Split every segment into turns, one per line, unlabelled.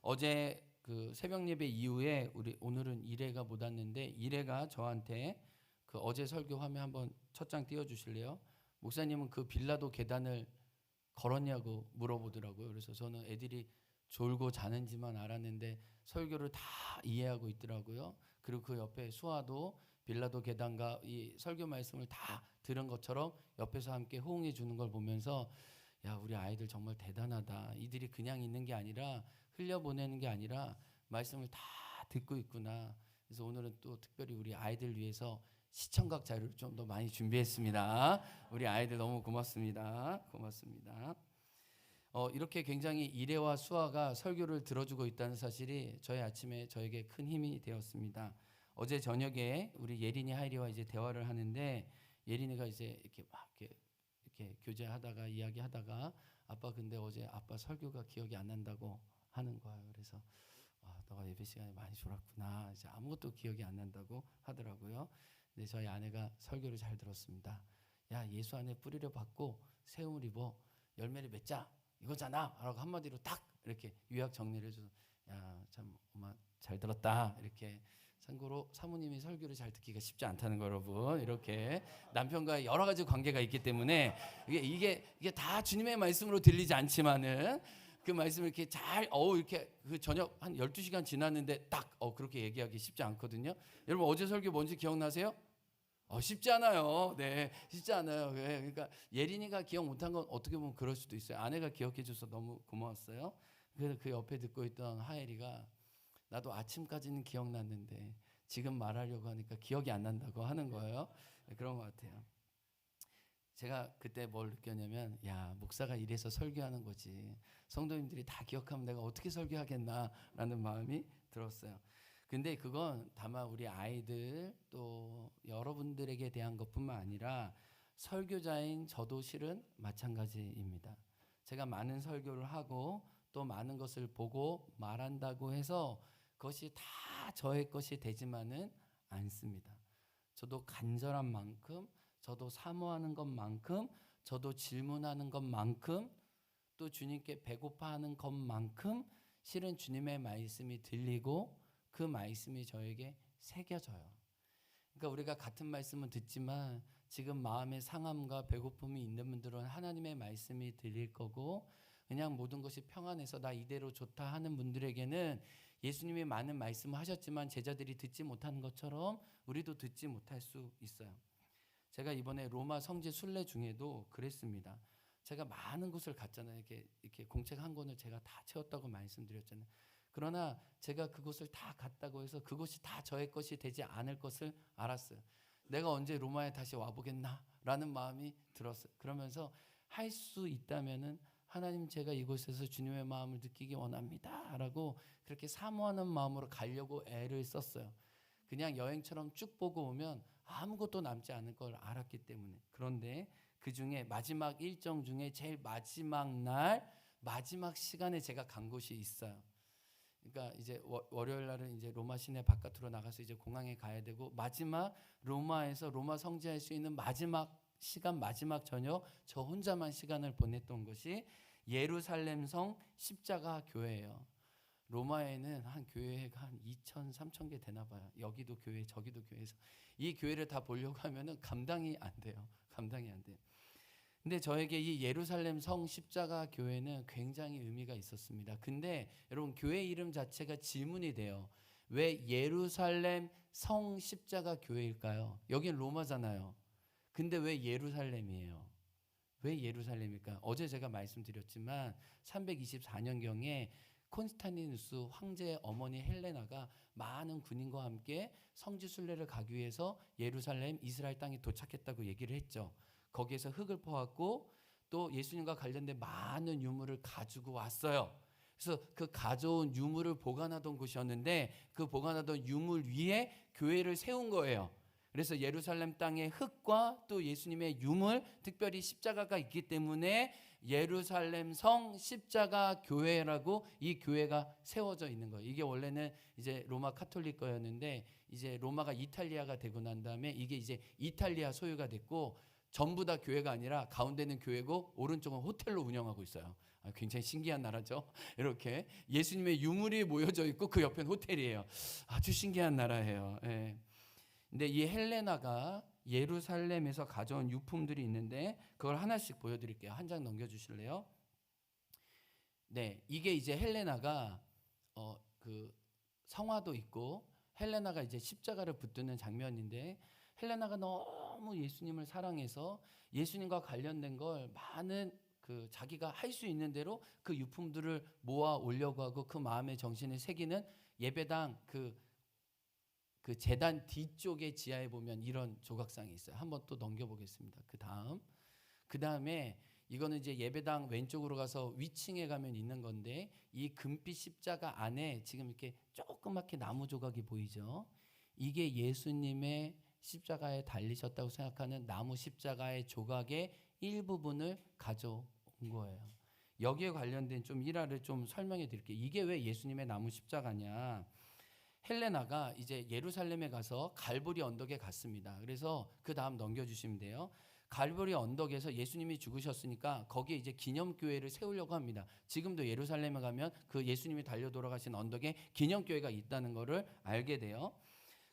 어제 그 새벽 예배 이후에 오늘은 이래가 못 왔는데 이래가 저한테 그 어제 설교 화면 한번 첫 장 띄워 주실래요? 목사님은 그 빌라도 계단을 걸었냐고 물어보더라고요. 그래서 저는 애들이 졸고 자는지만 알았는데 설교를 다 이해하고 있더라고요. 그리고 그 옆에 수아도 빌라도 계단과 이 설교 말씀을 다 들은 것처럼 옆에서 함께 호응해 주는 걸 보면서 야, 우리 아이들 정말 대단하다. 이들이 그냥 있는 게 아니라 흘려보내는 게 아니라 말씀을 다 듣고 있구나. 그래서 오늘은 또 특별히 우리 아이들 위해서 시청각 자료를 좀 더 많이 준비했습니다. 우리 아이들 너무 고맙습니다. 고맙습니다. 이렇게 굉장히 이래와 수아가 설교를 들어주고 있다는 사실이 저희 아침에 저에게 큰 힘이 되었습니다. 어제 저녁에 우리 예린이 하이리와 이제 대화를 하는데 예린이가 이제 이렇게 막 이렇게 교제하다가 이야기하다가 아빠 근데 어제 아빠 설교가 기억이 안 난다고 하는 거예요. 그래서 너가 예배 시간에 많이 졸았구나. 이제 아무것도 기억이 안 난다고 하더라고요. 근데 저희 아내가 설교를 잘 들었습니다. 야, 예수 안에 뿌리려 받고 세움을 입어 열매를 맺자 이거잖아 라고 한마디로 딱 이렇게 요약 정리를 해줘서 야, 참 엄마 잘 들었다. 이렇게 참고로 사모님이 설교를 잘 듣기가 쉽지 않다는 거 여러분, 이렇게 남편과 여러 가지 관계가 있기 때문에 이게 다 주님의 말씀으로 들리지 않지만은 그 말씀을 이렇게 잘 이렇게 그 저녁 한 12시간 지났는데 딱 그렇게 얘기하기 쉽지 않거든요. 여러분 어제 설교 뭔지 기억나세요? 쉽지 않아요. 네, 쉽지 않아요. 그러니까 예린이가 기억 못한 건 어떻게 보면 그럴 수도 있어요. 아내가 기억해줘서 너무 고마웠어요. 그래서 그 옆에 듣고 있던 하엘이가 나도 아침까지는 기억났는데 지금 말하려고 하니까 기억이 안 난다고 하는 거예요. 그런 것 같아요. 제가 그때 뭘 느꼈냐면 야, 목사가 이래서 설교하는 거지. 성도님들이 다 기억하면 내가 어떻게 설교하겠나라는 마음이 들었어요. 근데 그건 다만 우리 아이들 또 여러분들에게 대한 것뿐만 아니라 설교자인 저도 실은 마찬가지입니다. 제가 많은 설교를 하고 또 많은 것을 보고 말한다고 해서 그것이 다 저의 것이 되지만은 않습니다. 저도 간절한 만큼, 저도 사모하는 것만큼, 저도 질문하는 것만큼, 또 주님께 배고파하는 것만큼 실은 주님의 말씀이 들리고 그 말씀이 저에게 새겨져요. 그러니까 우리가 같은 말씀은 듣지만 지금 마음의 상함과 배고픔이 있는 분들은 하나님의 말씀이 들릴 거고, 그냥 모든 것이 평안해서 나 이대로 좋다 하는 분들에게는 예수님이 많은 말씀을 하셨지만 제자들이 듣지 못하는 것처럼 우리도 듣지 못할 수 있어요. 제가 이번에 로마 성지 순례 중에도 그랬습니다. 제가 많은 곳을 갔잖아요. 이렇게 공책 한 권을 제가 다 채웠다고 말씀드렸잖아요. 그러나 제가 그곳을 다 갔다고 해서 그곳이 다 저의 것이 되지 않을 것을 알았어요. 내가 언제 로마에 다시 와보겠나 라는 마음이 들었어요. 그러면서 할 수 있다면은 하나님, 제가 이곳에서 주님의 마음을 느끼기 원합니다 라고 그렇게 사모하는 마음으로 가려고 애를 썼어요. 그냥 여행처럼 쭉 보고 오면 아무것도 남지 않을 걸 알았기 때문에. 그런데 그 중에 마지막 일정 중에 제일 마지막 날 마지막 시간에 제가 간 곳이 있어요. 그러니까 이제 월요일 날은 이제 로마 시내 바깥으로 나가서 이제 공항에 가야 되고, 마지막 로마에서 로마 성지할 수 있는 마지막 시간, 마지막 저녁 저 혼자만 시간을 보냈던 것이 예루살렘 성 십자가 교회예요. 로마에는 한 교회가 한 2,000, 3,000개 되나 봐요. 여기도 교회, 저기도 교회에서 이 교회를 다 보려고 하면은 감당이 안 돼요. 감당이 안 돼요. 근데 저에게 이 예루살렘 성 십자가 교회는 굉장히 의미가 있었습니다. 근데 여러분, 교회 이름 자체가 질문이 돼요. 왜 예루살렘 성 십자가 교회일까요? 여긴 로마잖아요. 근데 왜 예루살렘이에요? 왜 예루살렘일까? 어제 제가 말씀드렸지만 324년경에 콘스탄티누스 황제의 어머니 헬레나가 많은 군인과 함께 성지 순례를 가기 위해서 예루살렘 이스라엘 땅에 도착했다고 얘기를 했죠. 거기에서 흙을 퍼왔고 또 예수님과 관련된 많은 유물을 가지고 왔어요. 그래서 그 가져온 유물을 보관하던 곳이었는데 그 보관하던 유물 위에 교회를 세운 거예요. 그래서 예루살렘 땅의 흙과 또 예수님의 유물, 특별히 십자가가 있기 때문에 예루살렘 성 십자가 교회라고 이 교회가 세워져 있는 거예요. 이게 원래는 이제 로마 카톨릭 거였는데 이제 로마가 이탈리아가 되고 난 다음에 이게 이제 이탈리아 소유가 됐고, 전부 다 교회가 아니라 가운데는 교회고 오른쪽은 호텔로 운영하고 있어요. 굉장히 신기한 나라죠. 이렇게 예수님의 유물이 모여져 있고 그 옆엔 호텔이에요. 아주 신기한 나라예요. 예. 근데 이 헬레나가 예루살렘에서 가져온 유품들이 있는데 그걸 하나씩 보여드릴게요. 한 장 넘겨주실래요? 네, 이게 이제 헬레나가 그 성화도 있고 헬레나가 이제 십자가를 붙드는 장면인데 헬레나가 너무 예수님을 사랑해서 예수님과 관련된 걸 많은 그 자기가 할 수 있는 대로 그 유품들을 모아 오려고 하고 그 마음의 정신을 새기는 예배당 그 제단 뒤쪽에 지하에 보면 이런 조각상이 있어요. 한번 또 넘겨보겠습니다. 그 다음에 이거는 이제 예배당 왼쪽으로 가서 위층에 가면 있는 건데 이 금빛 십자가 안에 지금 이렇게 조그맣게 나무 조각이 보이죠. 이게 예수님의 십자가에 달리셨다고 생각하는 나무 십자가의 조각의 일부분을 가져온 거예요. 여기에 관련된 좀 일화를 좀 설명해 드릴게요. 이게 왜 예수님의 나무 십자가냐? 헬레나가 이제 예루살렘에 가서 갈보리 언덕에 갔습니다. 그래서 그 다음 넘겨주시면 돼요. 갈보리 언덕에서 예수님이 죽으셨으니까 거기에 이제 기념교회를 세우려고 합니다. 지금도 예루살렘에 가면 그 예수님이 달려 돌아가신 언덕에 기념교회가 있다는 것을 알게 돼요.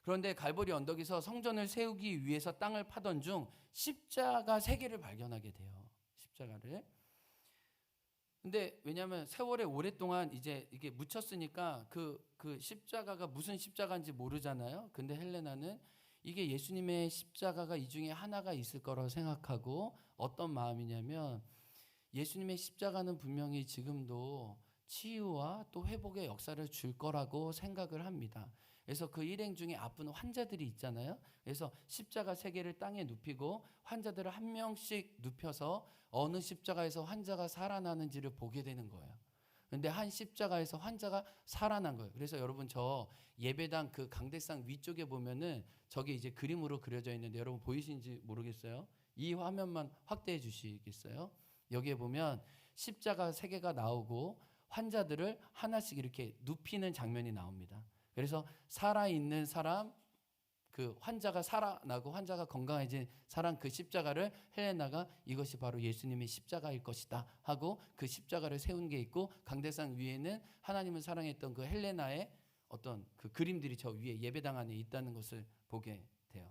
그런데 갈보리 언덕에서 성전을 세우기 위해서 땅을 파던 중 십자가 3개를 발견하게 돼요. 십자가를. 근데 왜냐하면 세월에 오랫동안 이제 이게 묻혔으니까 그 십자가가 무슨 십자가인지 모르잖아요. 근데 헬레나는 이게 예수님의 십자가가 이 중에 하나가 있을 거라고 생각하고 어떤 마음이냐면 예수님의 십자가는 분명히 지금도 치유와 또 회복의 역사를 줄 거라고 생각을 합니다. 그래서 그 일행 중에 아픈 환자들이 있잖아요. 그래서 십자가 3개를 땅에 눕히고 환자들을 한 명씩 눕혀서 어느 십자가에서 환자가 살아나는지를 보게 되는 거예요. 근데 한 십자가에서 환자가 살아난 거예요. 그래서 여러분 저 예배당 그 강대상 위쪽에 보면은 저게 이제 그림으로 그려져 있는데 여러분 보이시는지 모르겠어요. 이 화면만 확대해 주시겠어요? 여기에 보면 십자가 3개가 나오고 환자들을 하나씩 이렇게 눕히는 장면이 나옵니다. 그래서 살아있는 사람, 그 환자가 살아나고 환자가 건강해진 사람 그 십자가를 헬레나가 이것이 바로 예수님의 십자가일 것이다 하고 그 십자가를 세운 게 있고 강대상 위에는 하나님을 사랑했던 그 헬레나의 어떤 그 그림들이 저 위에 예배당 안에 있다는 것을 보게 돼요.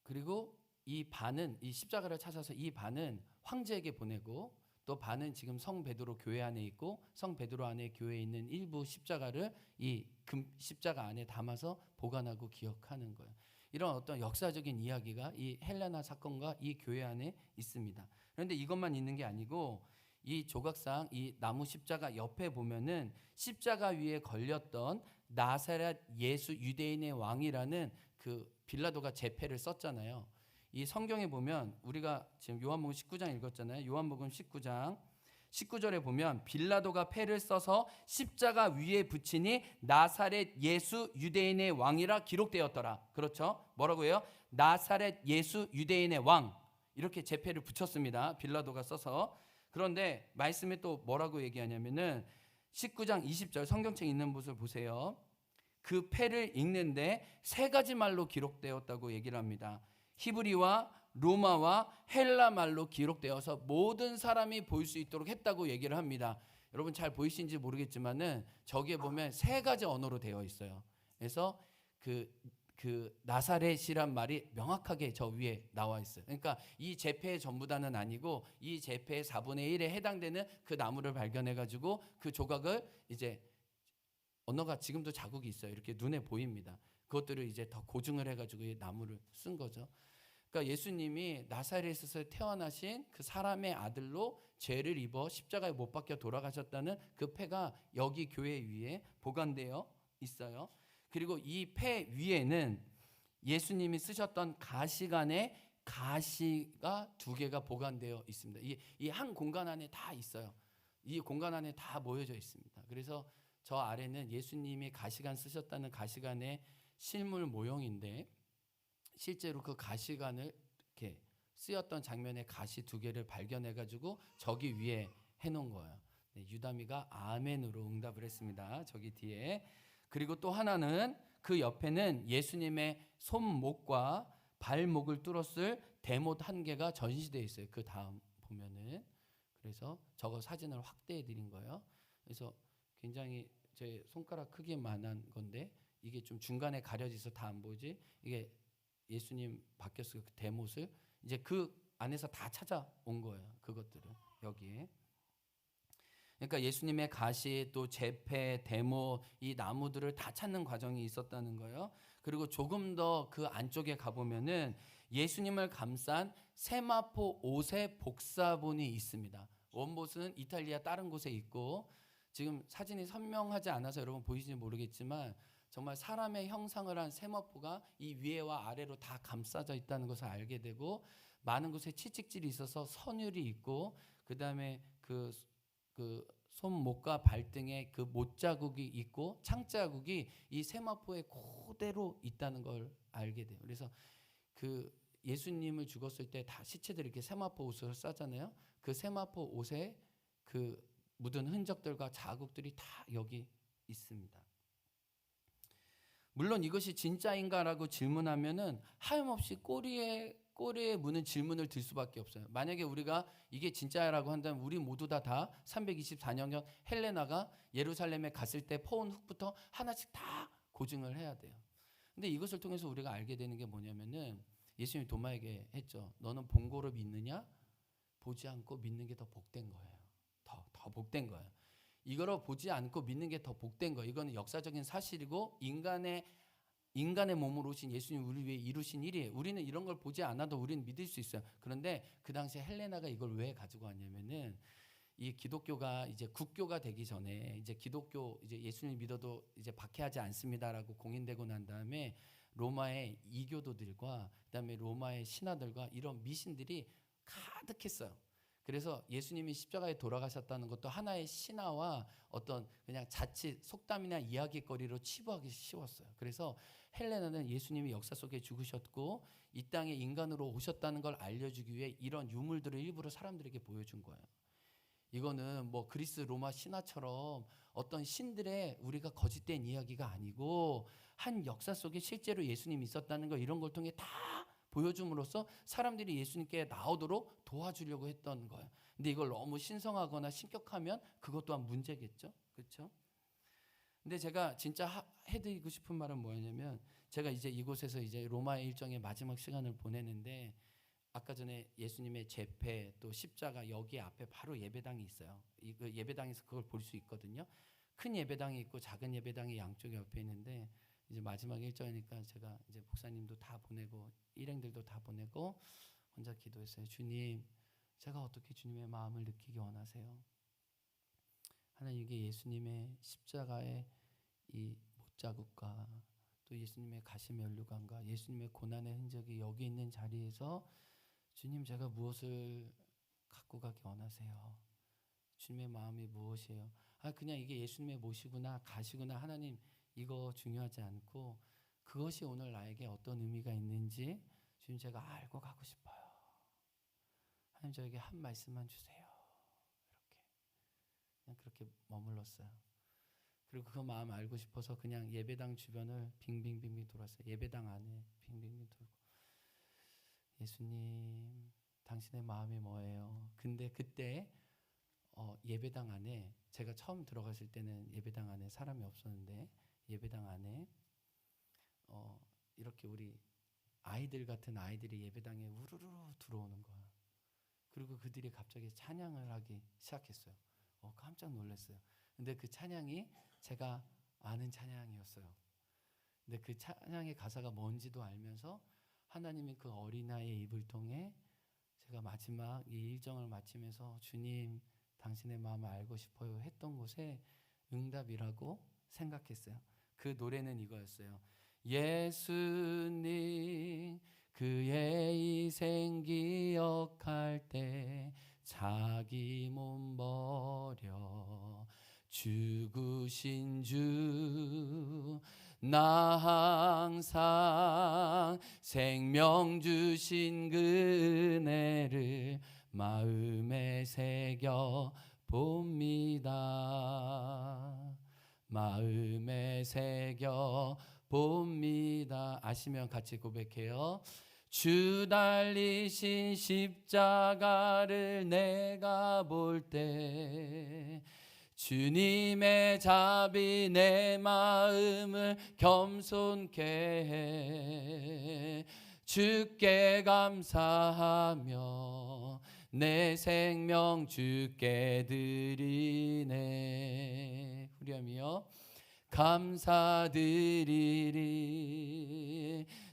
그리고 이 반은 이 십자가를 찾아서 이 반은 황제에게 보내고 또 반은 지금 성 베드로 교회 안에 있고 성 베드로 안에 교회에 있는 일부 십자가를 이 금 십자가 안에 담아서 보관하고 기억하는 거예요. 이런 어떤 역사적인 이야기가 이 헬레나 사건과 이 교회 안에 있습니다. 그런데 이것만 있는 게 아니고 이 조각상 이 나무 십자가 옆에 보면은 십자가 위에 걸렸던 나사렛 예수 유대인의 왕이라는 그 빌라도가 제패를 썼잖아요. 이 성경에 보면 우리가 지금 요한복음 19장 읽었잖아요. 요한복음 19장 19절에 보면 빌라도가 패를 써서 십자가 위에 붙이니 나사렛 예수 유대인의 왕이라 기록되었더라. 그렇죠? 뭐라고 해요? 나사렛 예수 유대인의 왕. 이렇게 제패를 붙였습니다. 빌라도가 써서. 그런데 말씀에 또 뭐라고 얘기하냐면은 19장 20절 성경책에 있는 것을 보세요. 그 패를 읽는데 3가지 말로 기록되었다고 얘기를 합니다. 히브리와 로마와 헬라 말로 기록되어서 모든 사람이 볼 수 있도록 했다고 얘기를 합니다. 여러분 잘 보이시는지 모르겠지만은 저기에 보면 3가지 언어로 되어 있어요. 그래서 그 나사렛이란 말이 명확하게 저 위에 나와 있어요. 그러니까 이 제패의 전부 다는 아니고 이 제패의 4분의 1에 해당되는 그 나무를 발견해 가지고 그 조각을 이제 언어가 지금도 자국이 있어요. 이렇게 눈에 보입니다. 그것들을 이제 더 고증을 해가지고 이 나무를 쓴 거죠. 그러니까 예수님이 나사렛에서 태어나신 그 사람의 아들로 죄를 입어 십자가에 못 박혀 돌아가셨다는 그 패가 여기 교회 위에 보관되어 있어요. 그리고 이 패 위에는 예수님이 쓰셨던 가시관의 가시가 2개가 보관되어 있습니다. 이 한 공간 안에 다 있어요. 이 공간 안에 다 모여져 있습니다. 그래서 저 아래는 예수님이 가시관 쓰셨다는 가시관의 실물 모형인데 실제로 그 가시관을 이렇게 쓰였던 장면의 가시 2개를 발견해 가지고 저기 위에 해놓은 거예요. 네, 유다미가 아멘으로 응답을 했습니다. 저기 뒤에. 그리고 또 하나는 그 옆에는 예수님의 손목과 발목을 뚫었을 대못 한 개가 전시되어 있어요. 그 다음 보면은. 그래서 저거 사진을 확대해 드린 거예요. 그래서 굉장히 제 손가락 크기만한 건데 이게 좀 중간에 가려져서 다 안 보이지? 이게 예수님 바뀌었을 그 대못을 이제 그 안에서 다 찾아온 거예요. 그것들을 여기에. 그러니까 예수님의 가시 또 재패, 대못 이 나무들을 다 찾는 과정이 있었다는 거예요. 그리고 조금 더 그 안쪽에 가보면은 예수님을 감싼 세마포 옷의 복사본이 있습니다. 원봇은 이탈리아 다른 곳에 있고 지금 사진이 선명하지 않아서 여러분 보이시는지 모르겠지만 정말 사람의 형상을 한 세마포가 이 위에와 아래로 다 감싸져 있다는 것을 알게 되고 많은 곳에 채찍질이 있어서 선율이 있고 그 다음에 그 손목과 발등에 그 못자국이 있고 창자국이 이 세마포에 그대로 있다는 걸 알게 돼요. 그래서 그 예수님을 죽었을 때 다 시체들이 이렇게 세마포 옷을 싸잖아요. 그 세마포 옷에 그 묻은 흔적들과 자국들이 다 여기 있습니다. 물론 이것이 진짜인가라고 질문하면은 하염없이 꼬리에 무는 질문을 들 수밖에 없어요. 만약에 우리가 이게 진짜라고 한다면 우리 모두 다 324년 헬레나가 예루살렘에 갔을 때 퍼온 흙부터 하나씩 다 고증을 해야 돼요. 근데 이것을 통해서 우리가 알게 되는 게 뭐냐면은 예수님이 도마에게 했죠. 너는 본 거로 믿느냐? 보지 않고 믿는 게 더 복된 거예요. 더 복된 거예요. 이거로 보지 않고 믿는 게 더 복된 거예요. 이거는 역사적인 사실이고 인간의 몸으로 오신 예수님 우리 위해 이루신 일이에요. 우리는 이런 걸 보지 않아도 우리는 믿을 수 있어요. 그런데 그 당시에 헬레나가 이걸 왜 가지고 왔냐면은 이 기독교가 이제 국교가 되기 전에 이제 기독교 이제 예수님 믿어도 이제 박해하지 않습니다라고 공인되고 난 다음에 로마의 이교도들과 그다음에 로마의 신하들과 이런 미신들이 가득했어요. 그래서 예수님이 십자가에 돌아가셨다는 것도 하나의 신화와 어떤 그냥 자칫 속담이나 이야기거리로 치부하기 쉬웠어요. 그래서 헬레나는 예수님이 역사 속에 죽으셨고 이 땅에 인간으로 오셨다는 걸 알려주기 위해 이런 유물들을 일부러 사람들에게 보여준 거예요. 이거는 뭐 그리스 로마 신화처럼 어떤 신들의 우리가 거짓된 이야기가 아니고 한 역사 속에 실제로 예수님이 있었다는 거 이런 걸 통해 다 보여줌으로써 사람들이 예수님께 나오도록 도와주려고 했던 거예요. 근데 이걸 너무 신성하거나 신격하면 그것 또한 문제겠죠. 그렇죠? 근데 제가 진짜 해드리고 싶은 말은 뭐냐면 제가 이제 이곳에서 이제 로마의 일정의 마지막 시간을 보내는데 아까 전에 예수님의 재패 또 십자가 여기 앞에 바로 예배당이 있어요. 이 예배당에서 그걸 볼 수 있거든요. 큰 예배당이 있고 작은 예배당이 양쪽에 옆에 있는데 이제 마지막 일정이니까 제가 이제 목사님도 다 보내고 일행들도 다 보내고 혼자 기도했어요. 주님, 제가 어떻게 주님의 마음을 느끼기 원하세요? 하나님 이게 예수님의 십자가의 이 못자국과 또 예수님의 가시면류관과 예수님의 고난의 흔적이 여기 있는 자리에서 주님 제가 무엇을 갖고 가기 원하세요? 주님의 마음이 무엇이에요? 그냥 이게 예수님의 못이구나 가시구나 하나님 이거 중요하지 않고 그것이 오늘 나에게 어떤 의미가 있는지 주님 제가 알고 가고 싶어요. 하나님 저에게 한 말씀만 주세요. 이렇게 그냥 그렇게 머물렀어요. 그리고 그 마음 알고 싶어서 그냥 예배당 주변을 빙빙빙빙 돌았어요. 예배당 안에 빙빙빙 돌고 예수님 당신의 마음이 뭐예요? 근데 그때 예배당 안에 제가 처음 들어갔을 때는 예배당 안에 사람이 없었는데 예배당 안에 이렇게 우리 아이들 같은 아이들이 예배당에 우르르 들어오는 거야. 그리고 그들이 갑자기 찬양을 하기 시작했어요. 깜짝 놀랐어요. 근데 그 찬양이 제가 아는 찬양이었어요. 근데 그 찬양의 가사가 뭔지도 알면서 하나님이 그 어린아이의 입을 통해 제가 마지막 이 일정을 마치면서 주님 당신의 마음을 알고 싶어요 했던 곳에 응답이라고 생각했어요. 그 노래는 이거였어요. 예수님 그의 희생 기억할 때 자기 몸 버려 죽으신 주 나 항상 생명 주신 그 은혜를 마음에 새겨 봅니다. 마음에 새겨 봅니다. 아시면 같이 고백해요. 주 달리신 십자가를 내가 볼 때 주님의 자비 내 마음을 겸손케 해 주께 감사하며 내 생명 주께 드리네. 후렴이요. 감사드리리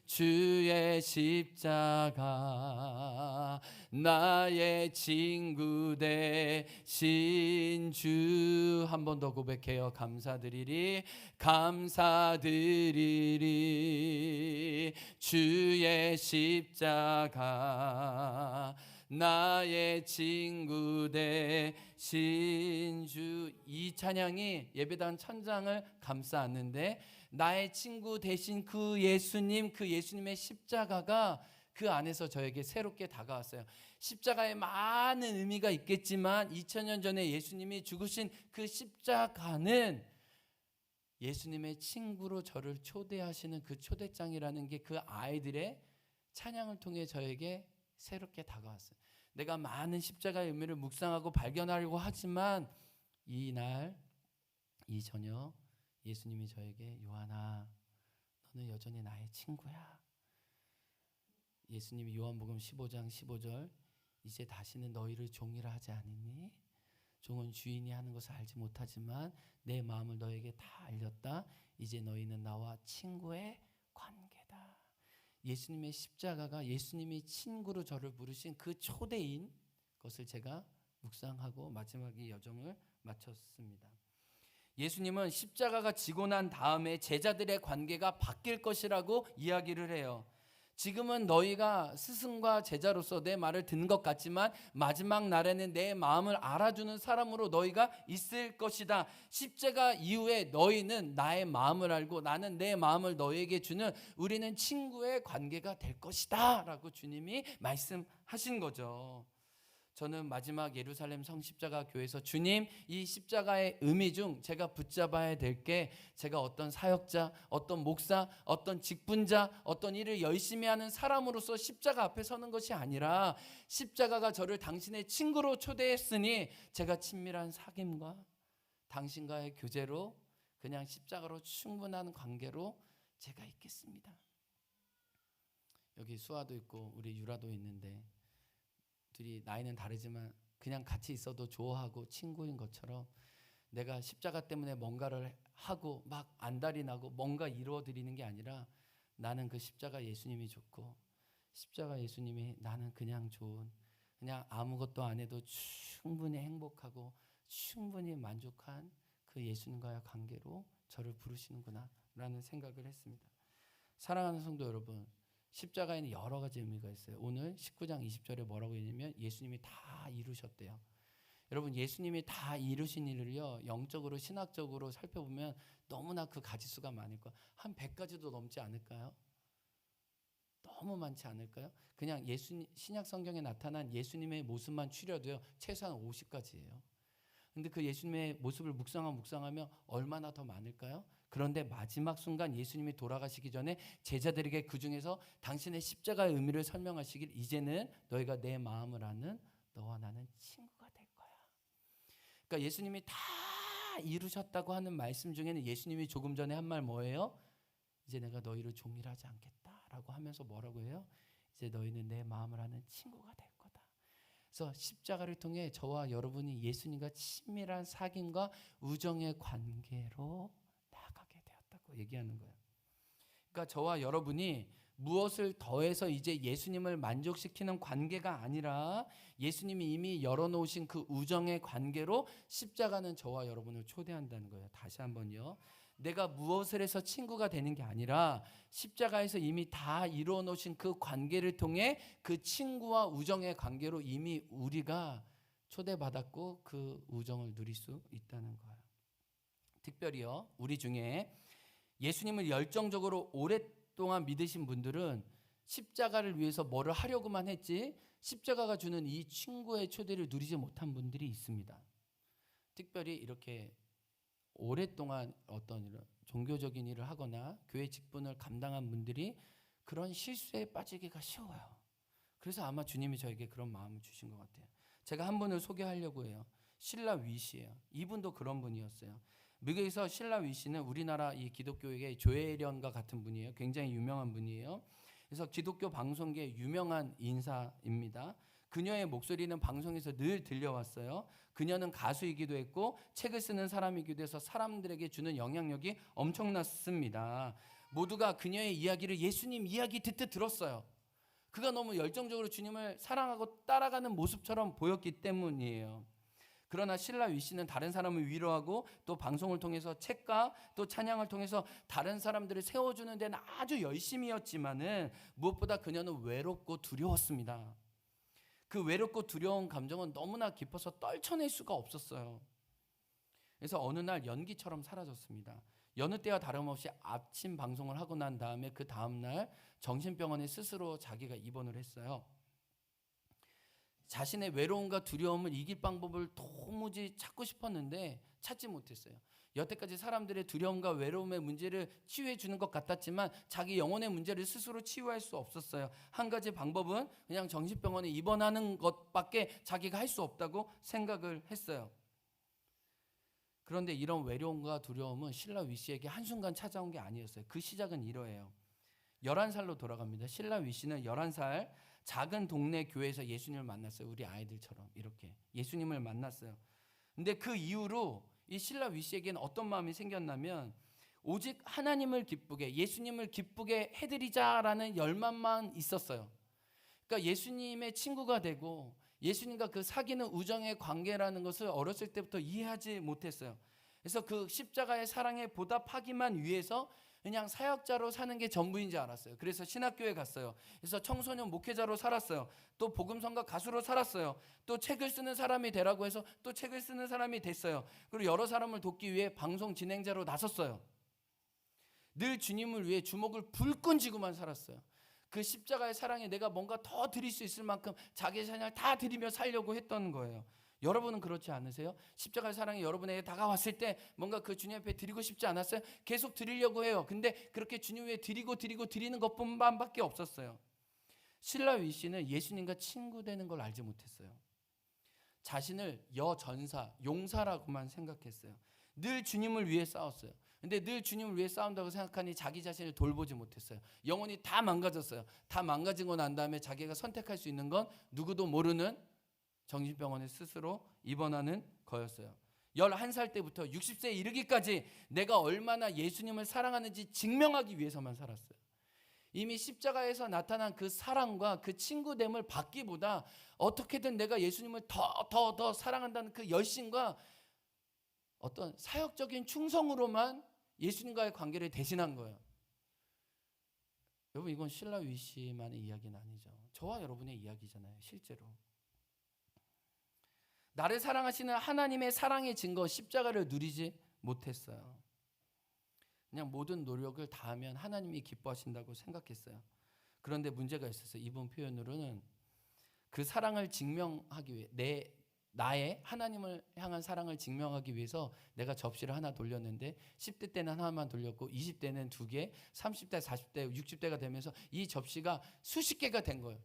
주의 십자가 나의 친구 되신 주. 한 번 더 고백해요. 감사드리리 감사드리리 주의 십자가 나의 친구 되신 주. 이 찬양이 예배당 천장을 감싸 안는데 나의 친구 되신 그 예수님, 그 예수님의 십자가가 그 안에서 저에게 새롭게 다가왔어요. 십자가에 많은 의미가 있겠지만 2000년 전에 예수님이 죽으신 그 십자가는 예수님의 친구로 저를 초대하시는 그 초대장이라는 게 그 아이들의 찬양을 통해 저에게 새롭게 다가왔어요. 내가 많은 십자가의 의미를 묵상하고 발견하려고 하지만 이날 이 저녁 예수님이 저에게 요한아 너는 여전히 나의 친구야. 예수님이 요한복음 15장 15절 이제 다시는 너희를 종이라 하지 않으니 종은 주인이 하는 것을 알지 못하지만 내 마음을 너에게 다 알렸다. 이제 너희는 나와 친구의 관계다. 예수님의 십자가가 예수님이 친구로 저를 부르신 그 초대인 것을 제가 묵상하고 마지막에 여정을 마쳤습니다. 예수님은 십자가가 지고 난 다음에 제자들의 관계가 바뀔 것이라고 이야기를 해요. 지금은 너희가 스승과 제자로서 내 말을 듣는 것 같지만 마지막 날에는 내 마음을 알아주는 사람으로 너희가 있을 것이다. 십자가 이후에 너희는 나의 마음을 알고 나는 내 마음을 너희에게 주는 우리는 친구의 관계가 될 것이다 라고 주님이 말씀하신 거죠. 저는 마지막 예루살렘 성십자가 교회에서 주님 이 십자가의 의미 중 제가 붙잡아야 될 게 제가 어떤 사역자, 어떤 목사, 어떤 직분자, 어떤 일을 열심히 하는 사람으로서 십자가 앞에 서는 것이 아니라 십자가가 저를 당신의 친구로 초대했으니 제가 친밀한 사귐과 당신과의 교제로 그냥 십자가로 충분한 관계로 제가 있겠습니다. 여기 수아도 있고 우리 유라도 있는데 둘이 나이는 다르지만 그냥 같이 있어도 좋아하고 친구인 것처럼 내가 십자가 때문에 뭔가를 하고 막 안달이 나고 뭔가 이루어드리는 게 아니라 나는 그 십자가 예수님이 좋고 십자가 예수님이 나는 그냥 좋은 그냥 아무것도 안 해도 충분히 행복하고 충분히 만족한 그 예수님과의 관계로 저를 부르시는구나 라는 생각을 했습니다. 사랑하는 성도 여러분, 십자가에는 여러 가지 의미가 있어요. 오늘 19장 20절에 뭐라고 했냐면 예수님이 다 이루셨대요. 여러분 예수님이 다 이루신 일을요 영적으로 신학적으로 살펴보면 너무나 그 가지수가 많을 거예요. 한 100가지도 넘지 않을까요? 너무 많지 않을까요? 그냥 신약 성경에 나타난 예수님의 모습만 추려도요 최소한 50가지예요. 근데 그 예수님의 모습을 묵상하면 얼마나 더 많을까요? 그런데 마지막 순간 예수님이 돌아가시기 전에 제자들에게 그 중에서 당신의 십자가의 의미를 설명하시길 이제는 너희가 내 마음을 아는 너와 나는 친구가 될 거야. 그러니까 예수님이 다 이루셨다고 하는 말씀 중에는 예수님이 조금 전에 한 말 뭐예요? 이제 내가 너희를 종이라 하지 않겠다라고 하면서 뭐라고 해요? 이제 너희는 내 마음을 아는 친구가 될 거다. 그래서 십자가를 통해 저와 여러분이 예수님과 친밀한 사귐과 우정의 관계로 나아가게 되었다고 얘기하는 거예요. 그러니까 저와 여러분이 무엇을 더해서 이제 예수님을 만족시키는 관계가 아니라 예수님이 이미 열어놓으신 그 우정의 관계로 십자가는 저와 여러분을 초대한다는 거예요. 다시 한번요. 내가 무엇을 해서 친구가 되는 게 아니라 십자가에서 이미 다 이루어 놓으신 그 관계를 통해 그 친구와 우정의 관계로 이미 우리가 초대받았고 그 우정을 누릴 수 있다는 거예요. 특별히요 우리 중에 예수님을 열정적으로 오랫동안 믿으신 분들은 십자가를 위해서 뭐를 하려고만 했지 십자가가 주는 이 친구의 초대를 누리지 못한 분들이 있습니다. 특별히 이렇게 오랫동안 어떤 종교적인 일을 하거나 교회 직분을 감당한 분들이 그런 실수에 빠지기가 쉬워요. 그래서 아마 주님이 저에게 그런 마음을 주신 것 같아요. 제가 한 분을 소개하려고 해요. 실라 위시예요. 이분도 그런 분이었어요. 미국에서 실라 위시는 우리나라 이 기독교의 조혜련과 같은 분이에요. 굉장히 유명한 분이에요. 그래서 기독교 방송계의 유명한 인사입니다. 그녀의 목소리는 방송에서 늘 들려왔어요. 그녀는 가수이기도 했고 책을 쓰는 사람이기도 해서 사람들에게 주는 영향력이 엄청났습니다. 모두가 그녀의 이야기를 예수님 이야기 듣듯 들었어요. 그가 너무 열정적으로 주님을 사랑하고 따라가는 모습처럼 보였기 때문이에요. 그러나 실라 위시는 다른 사람을 위로하고 또 방송을 통해서 책과 또 찬양을 통해서 다른 사람들을 세워주는 데는 아주 열심이었지만은 무엇보다 그녀는 외롭고 두려웠습니다. 그 외롭고 두려운 감정은 너무나 깊어서 떨쳐낼 수가 없었어요. 그래서 어느 날 연기처럼 사라졌습니다. 여느 때와 다름없이 아침 방송을 하고 난 다음에 그 다음날 정신병원에 스스로 자기가 입원을 했어요. 자신의 외로움과 두려움을 이길 방법을 도무지 찾고 싶었는데 찾지 못했어요. 여태까지 사람들의 두려움과 외로움의 문제를 치유해 주는 것 같았지만 자기 영혼의 문제를 스스로 치유할 수 없었어요. 한 가지 방법은 그냥 정신병원에 입원하는 것밖에 자기가 할 수 없다고 생각을 했어요. 그런데 이런 외로움과 두려움은 실라 위시에게 한순간 찾아온 게 아니었어요. 그 시작은 이러해요. 11살로 돌아갑니다. 실라 위시는 11살 작은 동네 교회에서 예수님을 만났어요. 우리 아이들처럼 이렇게 예수님을 만났어요. 근데 그 이후로 이 실라 위시에게는 어떤 마음이 생겼냐면 오직 하나님을 기쁘게 예수님을 기쁘게 해드리자라는 열망만 있었어요. 그러니까 예수님의 친구가 되고 예수님과 그 사귀는 우정의 관계라는 것을 어렸을 때부터 이해하지 못했어요. 그래서 그 십자가의 사랑에 보답하기만 위해서 그냥 사역자로 사는 게 전부인 줄 알았어요. 그래서 신학교에 갔어요. 그래서 청소년 목회자로 살았어요. 또 복음성가 가수로 살았어요. 또 책을 쓰는 사람이 되라고 해서 또 책을 쓰는 사람이 됐어요. 그리고 여러 사람을 돕기 위해 방송 진행자로 나섰어요. 늘 주님을 위해 주먹을 불끈 쥐고만 살았어요. 그 십자가의 사랑에 내가 뭔가 더 드릴 수 있을 만큼 자기의 사랑을 다 드리며 살려고 했던 거예요. 여러분은 그렇지 않으세요? 십자가의 사랑이 여러분에게 다가왔을 때 뭔가 그 주님 앞에 드리고 싶지 않았어요? 계속 드리려고 해요. 근데 그렇게 주님 위해 드리는 것뿐만밖에 없었어요. 실라 위시는 예수님과 친구 되는 걸 알지 못했어요. 자신을 여전사, 용사라고만 생각했어요. 늘 주님을 위해 싸웠어요. 근데 늘 주님을 위해 싸운다고 생각하니 자기 자신을 돌보지 못했어요. 영혼이 다 망가졌어요. 다 망가지고 난 다음에 자기가 선택할 수 있는 건 누구도 모르는 정신병원에 스스로 입원하는 거였어요. 11살 때부터 60세에 이르기까지 내가 얼마나 예수님을 사랑하는지 증명하기 위해서만 살았어요. 이미 십자가에서 나타난 그 사랑과 그 친구됨을 받기보다 어떻게든 내가 예수님을 더 사랑한다는 그 열심과 어떤 사역적인 충성으로만 예수님과의 관계를 대신한 거예요. 여러분 이건 실라 위시만의 이야기는 아니죠. 저와 여러분의 이야기잖아요. 실제로. 나를 사랑하시는 하나님의 사랑의 증거 십자가를 누리지 못했어요. 그냥 모든 노력을 다하면 하나님이 기뻐하신다고 생각했어요. 그런데 문제가 있었어요. 이번 표현으로는 그 사랑을 증명하기 위해 나의 하나님을 향한 사랑을 증명하기 위해서 내가 접시를 하나 돌렸는데 10대 때는 하나만 돌렸고 20대는 2개, 30대, 40대, 60대가 되면서 이 접시가 수십 개가 된 거예요.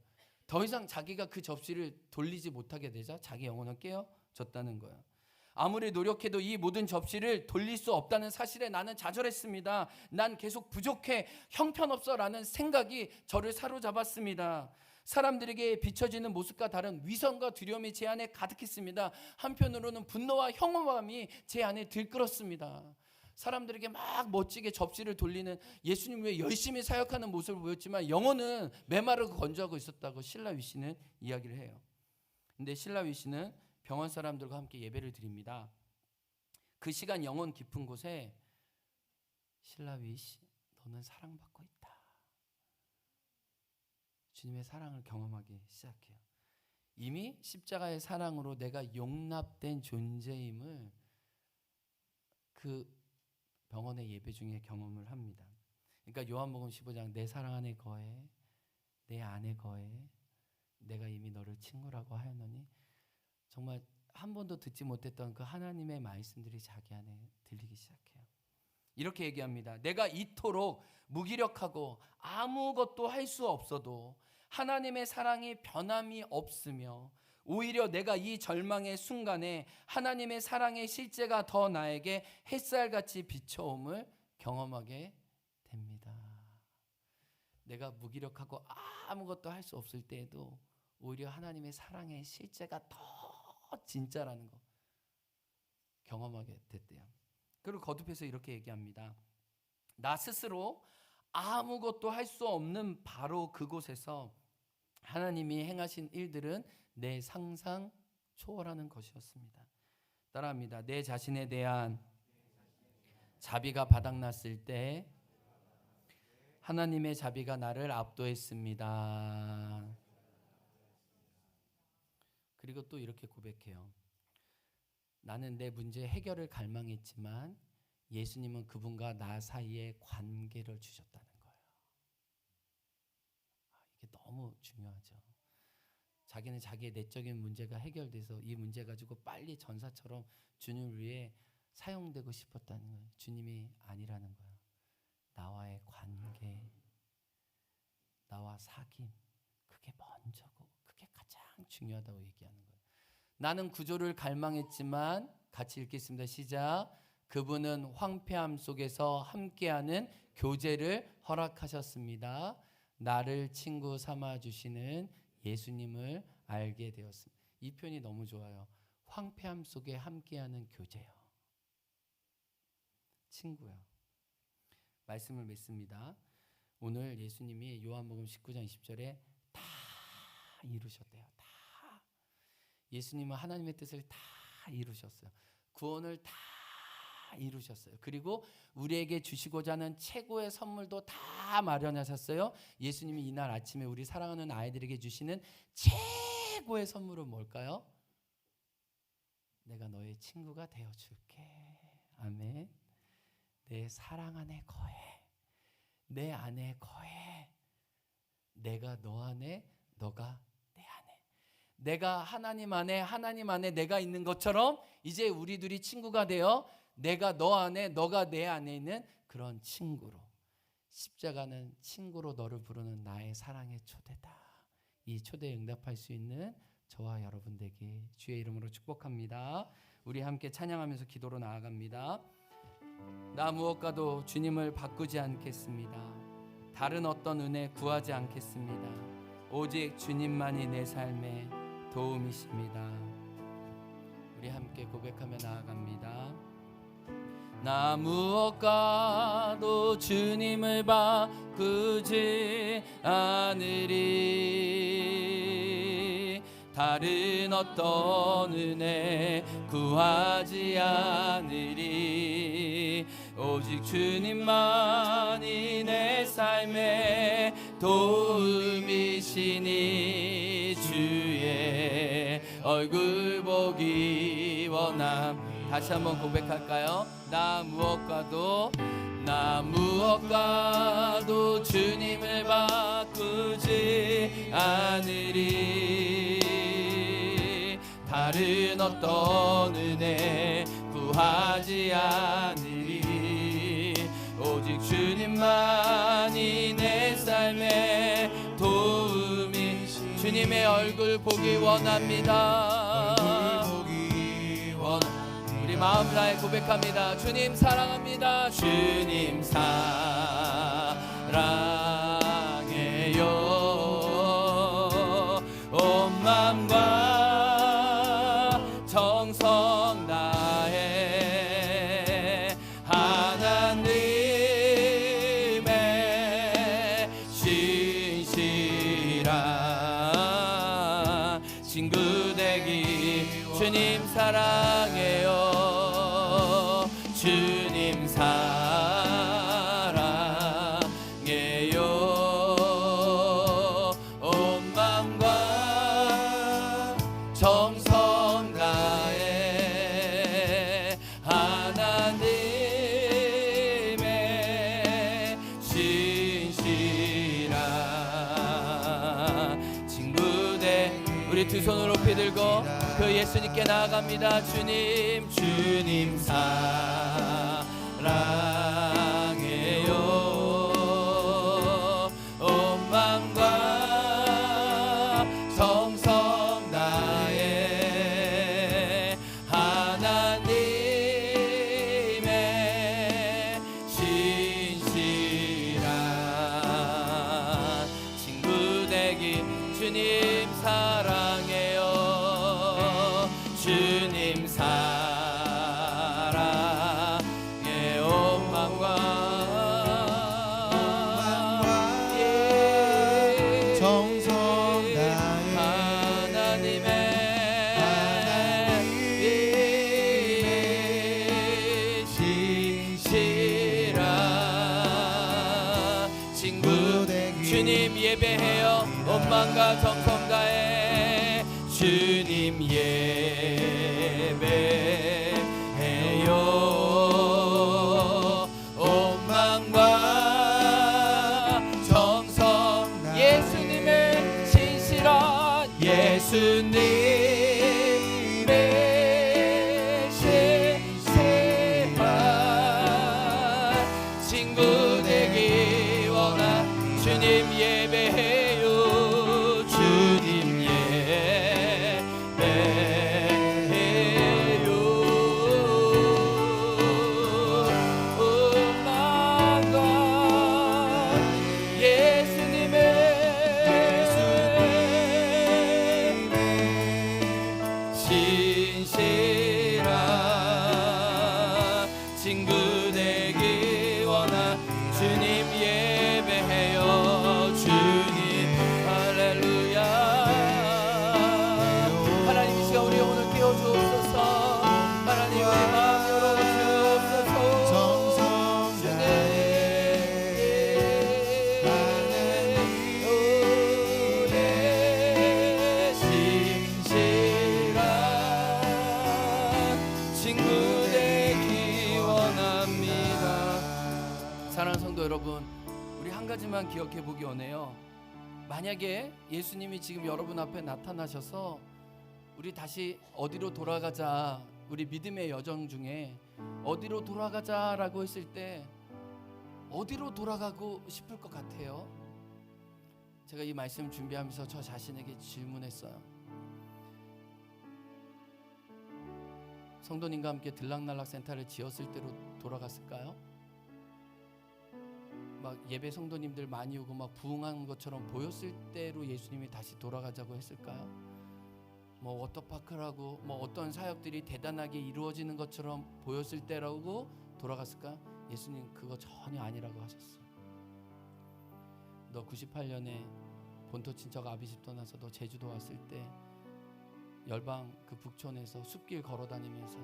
더 이상 자기가 그 접시를 돌리지 못하게 되자 자기 영혼은 깨어졌다는 거예요. 아무리 노력해도 이 모든 접시를 돌릴 수 없다는 사실에 나는 좌절했습니다. 난 계속 부족해, 형편없어 라는 생각이 저를 사로잡았습니다. 사람들에게 비춰지는 모습과 다른 위선과 두려움이 제 안에 가득했습니다. 한편으로는 분노와 혐오함이 제 안에 들끓었습니다. 사람들에게 막 멋지게 접시를 돌리는 예수님 위해 열심히 사역하는 모습을 보였지만 영혼은 메마르고 건조하고 있었다고 실라 위시는 이야기를 해요. 근데 실라 위시는 병원 사람들과 함께 예배를 드립니다. 그 시간 영혼 깊은 곳에 실라 위시, 너는 사랑받고 있다. 주님의 사랑을 경험하기 시작해요. 이미 십자가의 사랑으로 내가 용납된 존재임을 그 병원의 예배 중에 경험을 합니다. 그러니까 요한복음 15장 내 사랑 안에 거해, 내 안에 거해, 내가 이미 너를 친구라고 하였노니 정말 한 번도 듣지 못했던 그 하나님의 말씀들이 자기 안에 들리기 시작해요. 이렇게 얘기합니다. 내가 이토록 무기력하고 아무것도 할 수 없어도 하나님의 사랑이 변함이 없으며 오히려 내가 이 절망의 순간에 하나님의 사랑의 실제가 더 나에게 햇살같이 비춰옴을 경험하게 됩니다. 내가 무기력하고 아무것도 할 수 없을 때에도 오히려 하나님의 사랑의 실제가 더 진짜라는 거 경험하게 됐대요. 그리고 거듭해서 이렇게 얘기합니다. 나 스스로 아무것도 할 수 없는 바로 그곳에서 하나님이 행하신 일들은 내 상상 초월하는 것이었습니다. 따라합니다. 내 자신에 대한 자비가 바닥났을 때 하나님의 자비가 나를 압도했습니다. 그리고 또 이렇게 고백해요. 나는 내 문제 해결을 갈망했지만 예수님은 그분과 나 사이에 관계를 주셨다는 거예요. 이게 너무 중요하죠. 자기는 자기의 내적인 문제가 해결돼서 이 문제 가지고 빨리 전사처럼 주님을 위해 사용되고 싶었다는 거예요. 주님이 아니라는 거예요. 나와의 관계, 나와 사귐, 그게 먼저고 그게 가장 중요하다고 얘기하는 거예요. 나는 구조를 갈망했지만, 같이 읽겠습니다. 시작. 그분은 황폐함 속에서 함께하는 교제를 허락하셨습니다. 나를 친구 삼아주시는 예수님을 알게 되었습니다. 이 표현이 너무 좋아요. 황폐함 속에 함께하는 교제요. 친구요. 말씀을 맺습니다. 오늘 예수님이 요한복음 19장 20절에 다 이루셨대요. 다. 예수님은 하나님의 뜻을 다 이루셨어요. 구원을 다 이루셨어요. 그리고 우리에게 주시고자 하는 최고의 선물도 다 마련하셨어요. 예수님이 이날 아침에 우리 사랑하는 아이들에게 주시는 최고의 선물은 뭘까요? 내가 너의 친구가 되어줄게. 아멘. 내 사랑 안에 거해. 내 안에 거해. 내가 너 안에, 너가 내 안에. 내가 하나님 안에 내가 있는 것처럼 이제 우리 둘이 친구가 되어 내가 너 안에, 너가 내 안에 있는 그런 친구로, 십자가는 친구로 너를 부르는 나의 사랑의 초대다. 이 초대에 응답할 수 있는 저와 여러분 되기 주의 이름으로 축복합니다. 우리 함께 찬양하면서 기도로 나아갑니다. 나 무엇과도 주님을 바꾸지 않겠습니다. 다른 어떤 은혜 구하지 않겠습니다. 오직 주님만이 내 삶의 도움이십니다. 우리 함께 고백하며 나아갑니다. 나 무엇과도 주님을 바꾸지 않으리. 다른 어떤 은혜 구하지 않으리. 오직 주님만이 내 삶의 도움이시니 주의 얼굴 보기 원함. 다시 한번 고백할까요? 나 무엇과도 주님을 바꾸지 않으리. 다른 어떤 은혜 구하지 않으리. 오직 주님만이 내 삶의 도움이. 주님의 얼굴 보기 원합니다. 우리 마음 다해 고백합니다. 주님 사랑합니다. 주님 사랑해요. 온 마음과 정성 다해 하나님의 신실한 친구 되기. 주님 사랑해요. 주님 사랑해요. 온 마음과 정성 다해 하나님의 신실한 친구 돼. 우리 두 손을 높이 들고 그 예수님께 나아갑니다. 주님 사랑 온 마음과 정성 다해 주님 예배해요. 온 마음과 정성 예수님의 신실한 예수님의 신실한 친구 되기 원한 주님 예배해요. 주님 예배해요. 음악과 예수님의 신실한 친구 되기 원한 주님 예배해요. 주님 할렐루야. 하나님 이 시간 우리 오늘 깨워주옵소서. 하나님 우리 마음 열어주옵소서. 주님 우리의 신실한 친구 되기 원합니다. 사랑하는 성도 여러분, 우리 한 가지만 기억해 보기 원해요. 만약에 예수님이 지금 여러분 앞에 나타나셔서 우리 다시 어디로 돌아가자, 우리 믿음의 여정 중에 어디로 돌아가자라고 했을 때 어디로 돌아가고 싶을 것 같아요? 제가 이 말씀 준비하면서 저 자신에게 질문했어요. 성도님과 함께 들락날락 센터를 지었을 때로 돌아갔을까요? 막 예배 성도님들 많이 오고 막 부흥한 것처럼 보였을 때로 예수님이 다시 돌아가자고 했을까요? 뭐 워터파크라고 뭐 어떤 사역들이 대단하게 이루어지는 것처럼 보였을 때라고 돌아갔을까? 예수님 그거 전혀 아니라고 하셨어요. 너 98년에 본토 친척 아비집 떠나서 너 제주도 왔을 때 열방 그 북촌에서 숲길 걸어다니면서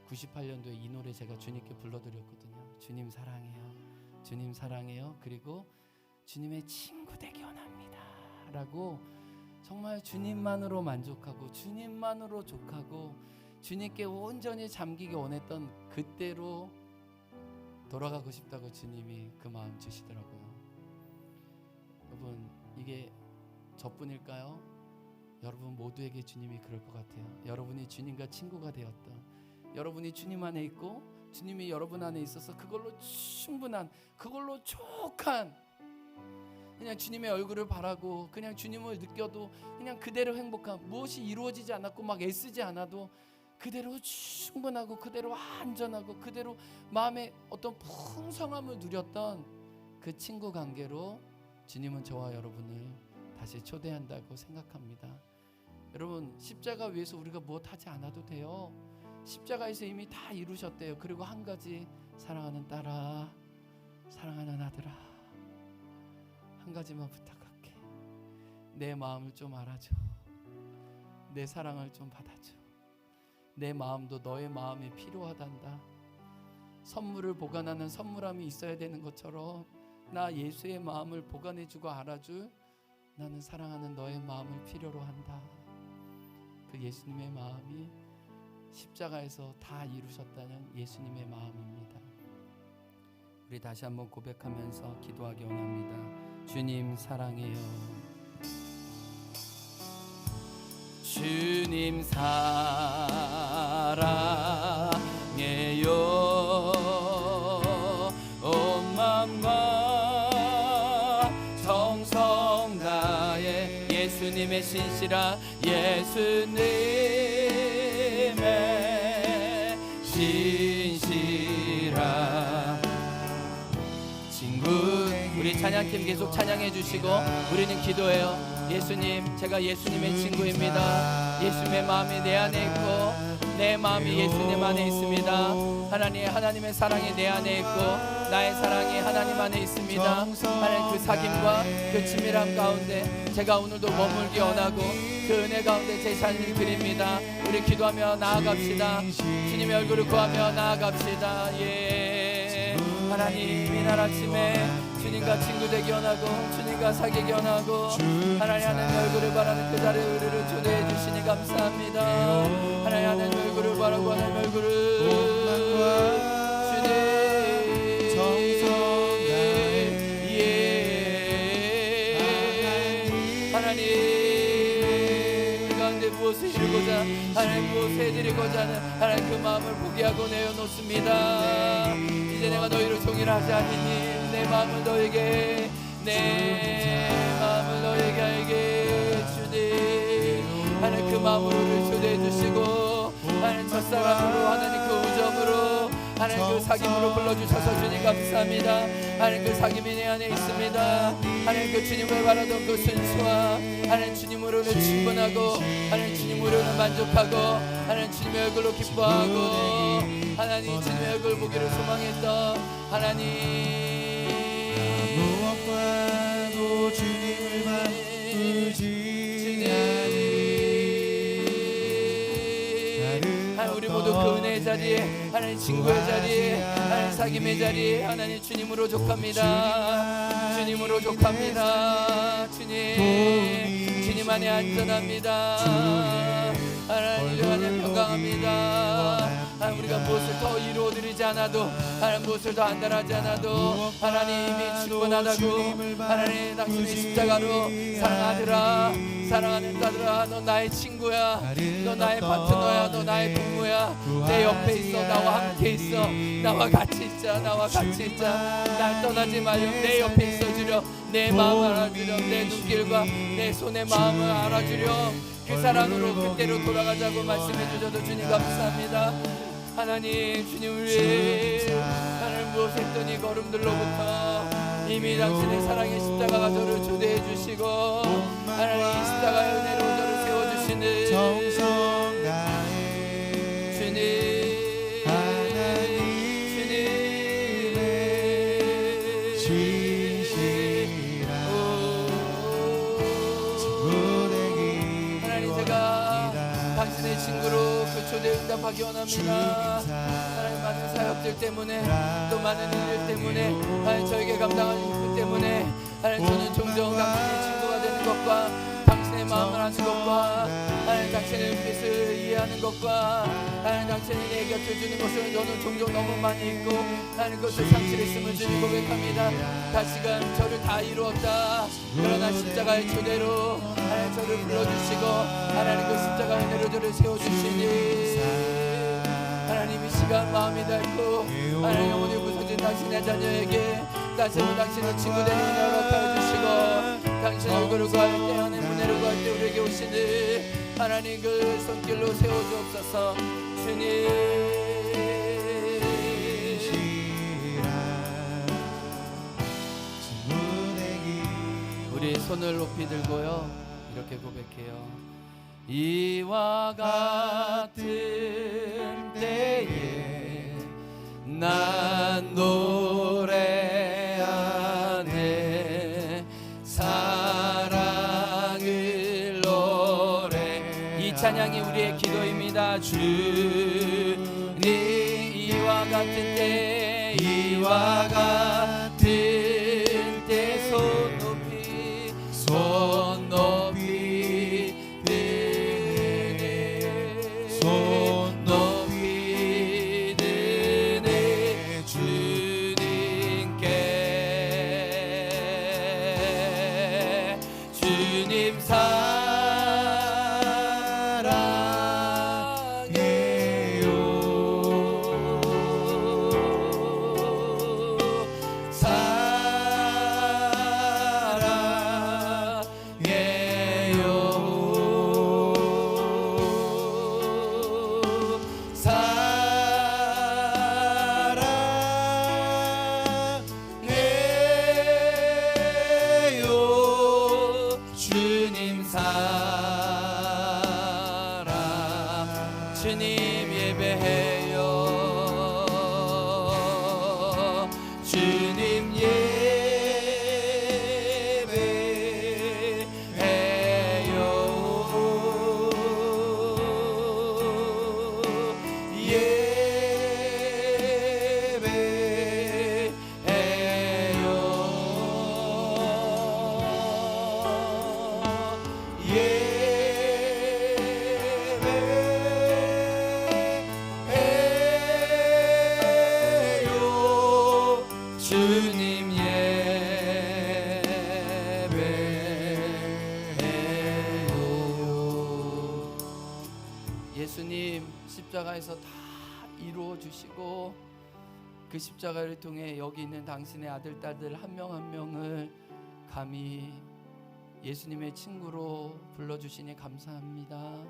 98년도에 이 노래 제가 주님께 불러드렸거든요. 주님 사랑해요, 주님 사랑해요, 그리고 주님의 친구 되기 원합니다 라고 정말 주님만으로 만족하고 주님만으로 족하고 주님께 온전히 잠기기 원했던 그때로 돌아가고 싶다고 주님이 그 마음 주시더라고요. 여러분 이게 저뿐일까요? 여러분 모두에게 주님이 그럴 것 같아요. 여러분이 주님과 친구가 되었던, 여러분이 주님 안에 있고 주님이 여러분 안에 있어서 그걸로 충분한, 그걸로 족한, 그냥 주님의 얼굴을 바라고 그냥 주님을 느껴도 그냥 그대로 행복한, 무엇이 이루어지지 않았고 막 애쓰지 않아도 그대로 충분하고 그대로 안전하고 그대로 마음의 어떤 풍성함을 누렸던 그 친구 관계로 주님은 저와 여러분을 다시 초대한다고 생각합니다. 여러분 십자가 위에서 우리가 무엇하지 않아도 돼요. 십자가에서 이미 다 이루셨대요. 그리고 한 가지, 사랑하는 딸아, 사랑하는 아들아, 한 가지만 부탁할게. 내 마음을 좀 알아줘. 내 사랑을 좀 받아줘. 내 마음도 너의 마음이 필요하단다. 선물을 보관하는 선물함이 있어야 되는 것처럼 나 예수의 마음을 보관해주고 알아줄 나는 사랑하는 너의 마음을 필요로 한다. 그 예수님의 마음이 십자가에서 다 이루셨다는 예수님의 마음입니다. 우리 다시 한번 고백하면서 기도하기 원합니다. 주님 사랑해요. 주님 사랑해요. 온 마음과 정성 다해 예수님의 신실한 예수님의 신실한 친구. 우리 찬양팀 계속 찬양해 주시고 우리는 기도해요. 예수님, 제가 예수님의 친구입니다. 예수님의 마음이 내 안에 있고 내 마음이 예수님 안에 있습니다. 하나님의 사랑이 내 안에 있고 나의 사랑이 하나님 안에 있습니다. 하나님 그 사귐과 그 친밀함 가운데 제가 오늘도 머물기 원하고 그 은혜 가운데 제 자신을 드립니다. 우리 기도하며 나아갑시다. 주님의 얼굴을 구하며 나아갑시다. 예, 하나님 이날 아침에 주님과 친구 되기 원하고 주님과 사귀기 원하고 하나님 하나님 얼굴을 바라는 그 자리에 우리를 초대해 주시니 감사합니다. 하나님 하나님 얼굴을 바라고 하나님 얼굴을 주님 하나님 우리 가운데 무엇을 이루고자 하나님 무엇을 해드리고자 하는 하나님 그 마음을 포기하고 내어놓습니다. 이제 내가 너희를 종일하지 않으니 내 마음을 너에게 내 마음을 너에게 알게 주님 하나님 그 마음으로 우리를 초대해 주시고 하나님 첫사랑으로 하나님 그 우정으로 하나님 그 사귐으로 불러주셔서 주님 감사합니다. 하나님 그 사귐이 내 안에 있습니다. 하나님 그 주님을 바라던 그 순수와 하나님 주님으로는 충분하고 하나님 주님으로는 만족하고 하나님 주님의 얼굴로 기뻐하고 하나님 주님의 얼굴 보기를 소망했던 하나님
무엇과도 주님을 바꾸지 않으리.
하나님 우리 모두 그 은혜의 자리에 하나님 친구의 자리에 하나님 사귐의 자리에 하나님 주님으로 족합니다. 주님으로 족합니다. 주님 안에 안전합니다. 하나님 안에 평강합니다. 하나님 우리가 무엇을 더 이루어드리지 않아도 하나님 무엇을 더 안달하지 않아도 하나님이 충분하다고 하나님 당신의 십자가로 사랑하더라 사랑하는 딸들아 너 나의 친구야 너 나의 파트너야 너 나의 부모야 내 옆에 있어 나와 함께 있어 나와 같이 있자 나와 같이 있자 날 떠나지 말려 내 옆에 있어 주려 내 마음을 알아주려 내 눈길과 내 손의 마음을 알아주려 그 사랑으로 그때로 돌아가자고 말씀해 주셔서 주님 감사합니다. 하나님 주님을 위해 하나님 무엇을 했더니 걸음들로부터 이미 당신의 사랑의 십자가가 저를 초대해 주시고 하나님 십자가의 은혜로 저를 세워주시는
정성 다해
주님
하나님의 진실한 친구 되기
하나님 제가 당신의 친구로 그 초대 응답하기 원합니다. 하나님 많은 사역들 때문에 또 많은 일들 때문에 하나님 저에게 감당하는 일 때문에 하나님 저는 종종 당신의 친구가 되는 것과 당신의 마음을 아는 것과 하나님 당신의 눈빛을 이해하는 것과 하나님 당신이 내 곁을 주는 것을 저는 종종 너무 많이 있고 하나님 그것을 상실했음을 주님 고백합니다. 다시금 저를 다 이루었다. 그러나 십자가의 초대로 하나님 저를 불러주시고 하나님 그 십자가 은혜로 저를 세워주시니 하나님 이 시간 마음이 닳고 하나님 영혼이 부서진 당신의 자녀에게 다시 한번 당신의 친구 되는 은혜 허락하여 주시고 당신의 얼굴을 구할 때 하나님 은혜를 구할 때 우리에게 오시는 하나님 그 손길로 세워주옵소서. 주님 우리 손을 높이 들고요 이렇게 고백해요. 이와 같은 때에 난 노래하네 사랑을 노래. 이 찬양이 우리의 기도입니다. 주님 이와 같은 때 이와 같은 때 손 높이 손 높이 드네 주님께 주님 이루어 주시고 그 십자가를 통해 여기 있는 당신의 아들 딸들 한 명 한 명을 감히 예수님의 친구로 불러주시니 감사합니다.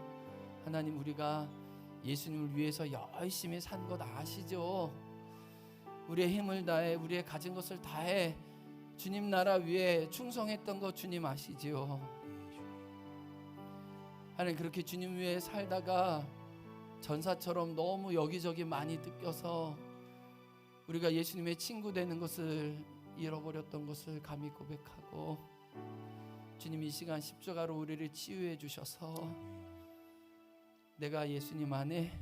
하나님, 우리가 예수님을 위해서 열심히 산 것 아시죠? 우리의 힘을 다해 우리의 가진 것을 다해 주님 나라 위에 충성했던 거 주님 아시지요? 하나님, 그렇게 주님 위에 살다가 전사처럼 너무 여기저기 많이 뜯겨서 우리가 예수님의 친구 되는 것을 잃어버렸던 것을 감히 고백하고, 주님 이 시간 십자가로 우리를 치유해 주셔서 내가 예수님 안에,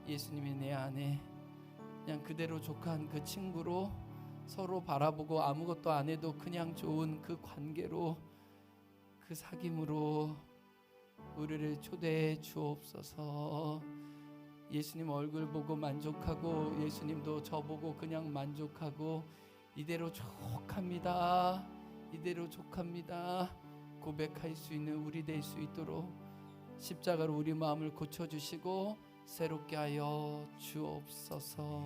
예수님이 내 안에 그냥 그대로 족한 그 친구로 서로 바라보고 아무것도 안 해도 그냥 좋은 그 관계로, 그 사귐으로 우리를 초대해 주옵소서. 예수님 얼굴 보고 만족하고 예수님도 저보고 그냥 만족하고 이대로 족합니다, 이대로 족합니다 고백할 수 있는 우리 될 수 있도록 십자가로 우리 마음을 고쳐주시고 새롭게 하여 주옵소서.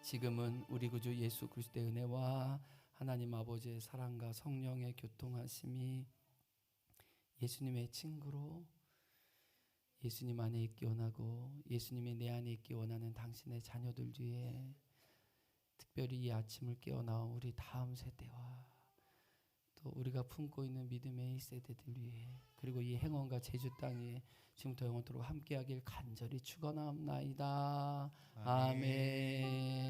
지금은 우리 구주 예수 그리스도의 은혜와 하나님 아버지의 사랑과 성령의 교통하심이 예수님의 친구로 예수님 안에 있기 원하고 예수님이 내 안에 있기 원하는 당신의 자녀들 위해, 특별히 이 아침을 깨어나온 우리 다음 세대와 또 우리가 품고 있는 믿음의 이 세대들 위해, 그리고 이 행원과 제주 땅에 지금부터 영원토록 함께하길 간절히 축원하옵나이다. 아멘.